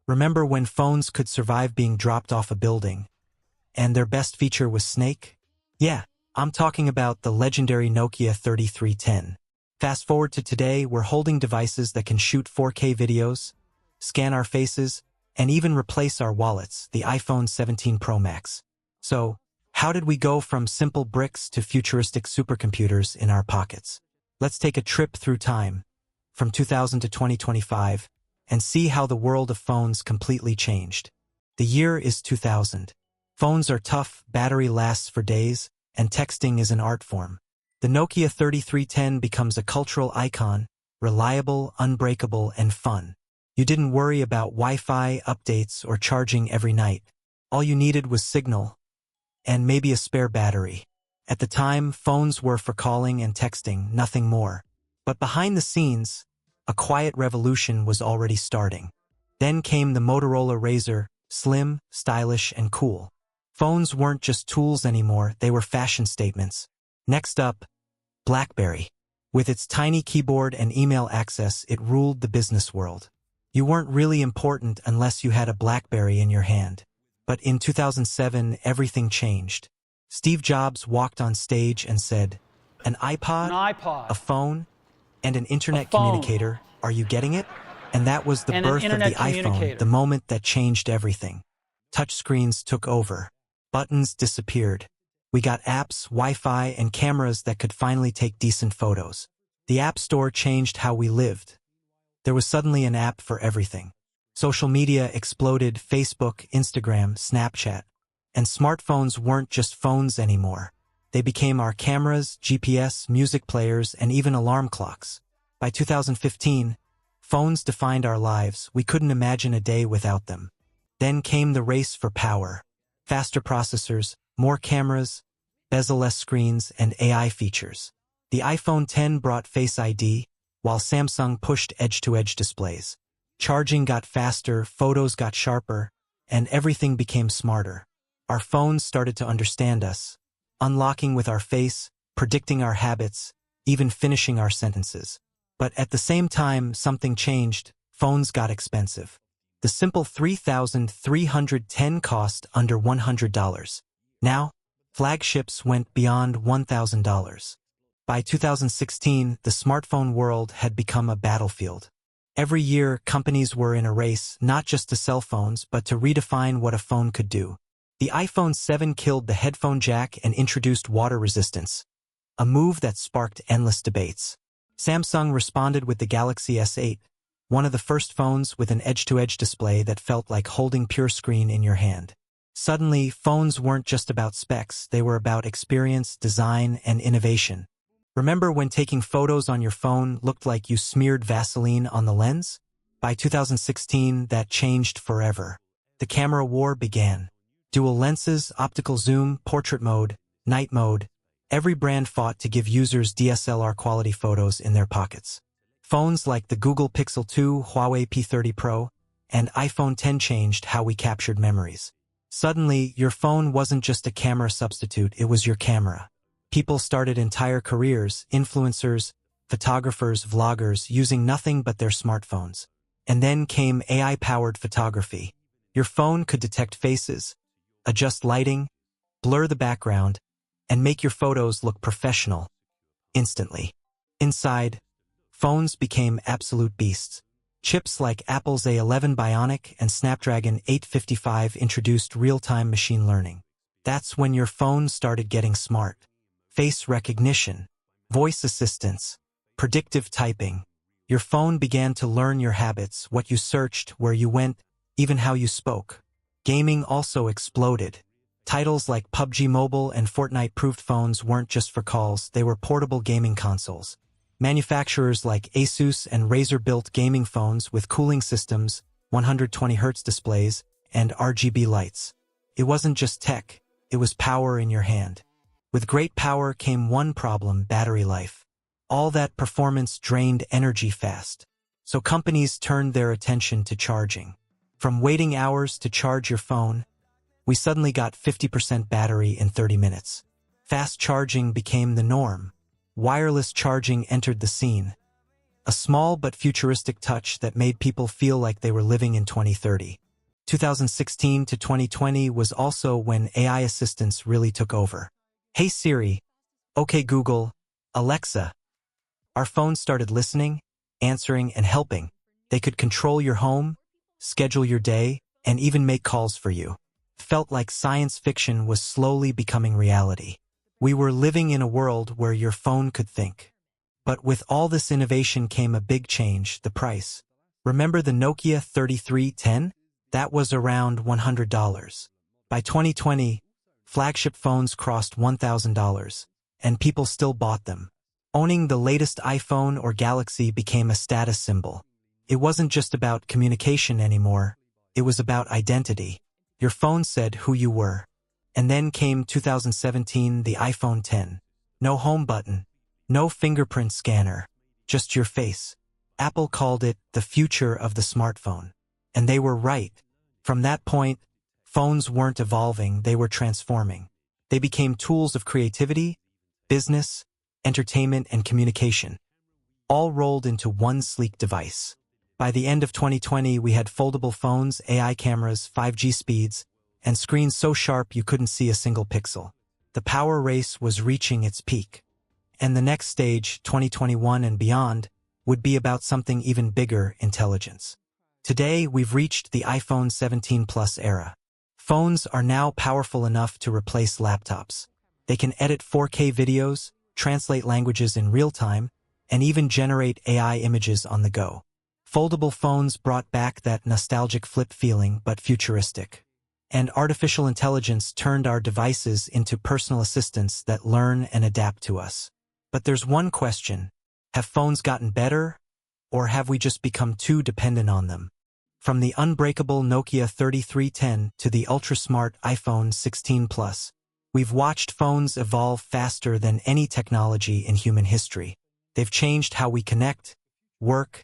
Remember when phones could survive being dropped off a building, and their best feature was Snake? Yeah, I'm talking about the legendary Nokia 3310. Fast forward to today, we're holding devices that can shoot 4K videos, scan our faces, and even replace our wallets, the iPhone 17 Pro Max. So, how did we go from simple bricks to futuristic supercomputers in our pockets? Let's take a trip through time, from 2000 to 2025, and see how the world of phones completely changed. The year is 2000. Phones are tough, battery lasts for days, and texting is an art form. The Nokia 3310 becomes a cultural icon, reliable, unbreakable, and fun. You didn't worry about Wi-Fi, updates, or charging every night. All you needed was signal, and maybe a spare battery. At the time, phones were for calling and texting, nothing more. But behind the scenes, a quiet revolution was already starting. Then came the Motorola Razr, slim, stylish, and cool. Phones weren't just tools anymore, they were fashion statements. Next up, BlackBerry. With its tiny keyboard and email access, it ruled the business world. You weren't really important unless you had a BlackBerry in your hand. But in 2007, everything changed. Steve Jobs walked on stage and said, "An iPod, a phone, and an internet communicator, are you getting it?" And that was the birth of the iPhone, the moment that changed everything. Touchscreens took over. Buttons disappeared. We got apps, Wi-Fi, and cameras that could finally take decent photos. The App Store changed how we lived. There was suddenly an app for everything. Social media exploded: Facebook, Instagram, Snapchat. And smartphones weren't just phones anymore. They became our cameras, GPS, music players, and even alarm clocks. By 2015, phones defined our lives. We couldn't imagine a day without them. Then came the race for power. Faster processors, more cameras, bezel-less screens, and AI features. The iPhone X brought Face ID, while Samsung pushed edge-to-edge displays. Charging got faster, photos got sharper, and everything became smarter. Our phones started to understand us, unlocking with our face, predicting our habits, even finishing our sentences. But at the same time, something changed. Phones got expensive. The simple 3,310 cost under $100. Now, flagships went beyond $1,000. By 2016, the smartphone world had become a battlefield. Every year, companies were in a race, not just to sell phones, but to redefine what a phone could do. The iPhone 7 killed the headphone jack and introduced water resistance, a move that sparked endless debates. Samsung responded with the Galaxy S8, one of the first phones with an edge-to-edge display that felt like holding pure screen in your hand. Suddenly, phones weren't just about specs, they were about experience, design, and innovation. Remember when taking photos on your phone looked like you smeared Vaseline on the lens? By 2016, that changed forever. The camera war began. Dual lenses, optical zoom, portrait mode, night mode. Every brand fought to give users DSLR quality photos in their pockets. Phones like the Google Pixel 2, Huawei P30 Pro, and iPhone X changed how we captured memories. Suddenly, your phone wasn't just a camera substitute, it was your camera. People started entire careers, influencers, photographers, vloggers, using nothing but their smartphones. And then came AI-powered photography. Your phone could detect faces, adjust lighting, blur the background, and make your photos look professional instantly. Inside, phones became absolute beasts. Chips like Apple's A11 Bionic and Snapdragon 855 introduced real-time machine learning. That's when your phone started getting smart. Face recognition, voice assistance, predictive typing. Your phone began to learn your habits, what you searched, where you went, even how you spoke. Gaming also exploded. Titles like PUBG Mobile and Fortnite-proofed phones weren't just for calls, they were portable gaming consoles. Manufacturers like Asus and Razer built gaming phones with cooling systems, 120Hz displays, and RGB lights. It wasn't just tech, it was power in your hand. With great power came one problem: battery life. All that performance drained energy fast. So companies turned their attention to charging. From waiting hours to charge your phone, we suddenly got 50% battery in 30 minutes. Fast charging became the norm. Wireless charging entered the scene. a small but futuristic touch that made people feel like they were living in 2030. 2016 to 2020 was also when AI assistants really took over. Hey Siri, okay Google, Alexa. Our phones started listening, answering, and helping. They could control your home, schedule your day, and even make calls for you. Felt like science fiction was slowly becoming reality. We were living in a world where your phone could think. But with all this innovation came a big change, the price. Remember the Nokia 3310? That was around $100. By 2020, flagship phones crossed $1,000, and people still bought them. Owning the latest iPhone or Galaxy became a status symbol. It wasn't just about communication anymore, it was about identity. Your phone said who you were. And then came 2017, the iPhone X. No home button, no fingerprint scanner, just your face. Apple called it the future of the smartphone. And they were right. From that point, phones weren't evolving, they were transforming. They became tools of creativity, business, entertainment, and communication, all rolled into one sleek device. By the end of 2020, we had foldable phones, AI cameras, 5G speeds, and screens so sharp you couldn't see a single pixel. The power race was reaching its peak. And the next stage, 2021 and beyond, would be about something even bigger: intelligence. Today, we've reached the iPhone 17 Plus era. Phones are now powerful enough to replace laptops. They can edit 4K videos, translate languages in real time, and even generate AI images on the go. Foldable phones brought back that nostalgic flip feeling, but futuristic. And artificial intelligence turned our devices into personal assistants that learn and adapt to us. But there's one question: have phones gotten better, or have we just become too dependent on them? From the unbreakable Nokia 3310 to the ultra-smart iPhone 16 Plus, we've watched phones evolve faster than any technology in human history. They've changed how we connect, work,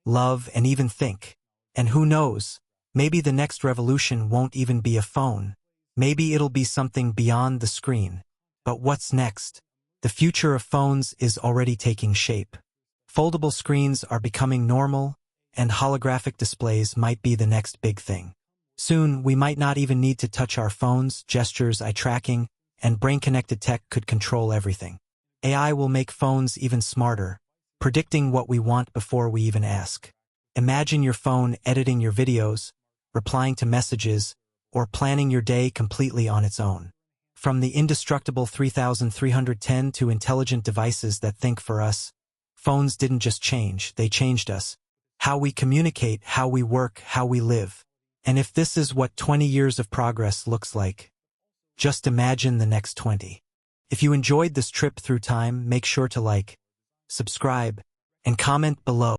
love, and even think. And who knows, maybe the next revolution won't even be a phone. Maybe it'll be something beyond the screen. But what's next? The future of phones is already taking shape. Foldable screens are becoming normal, and holographic displays might be the next big thing. Soon, we might not even need to touch our phones. Gestures, eye tracking, and brain-connected tech could control everything. AI will make phones even smarter, predicting what we want before we even ask. Imagine your phone editing your videos, replying to messages, or planning your day completely on its own. From the indestructible 3310 to intelligent devices that think for us, phones didn't just change, they changed us. How we communicate, how we work, how we live. And if this is what 20 years of progress looks like, just imagine the next 20. If you enjoyed this trip through time, make sure to like, subscribe, and comment below.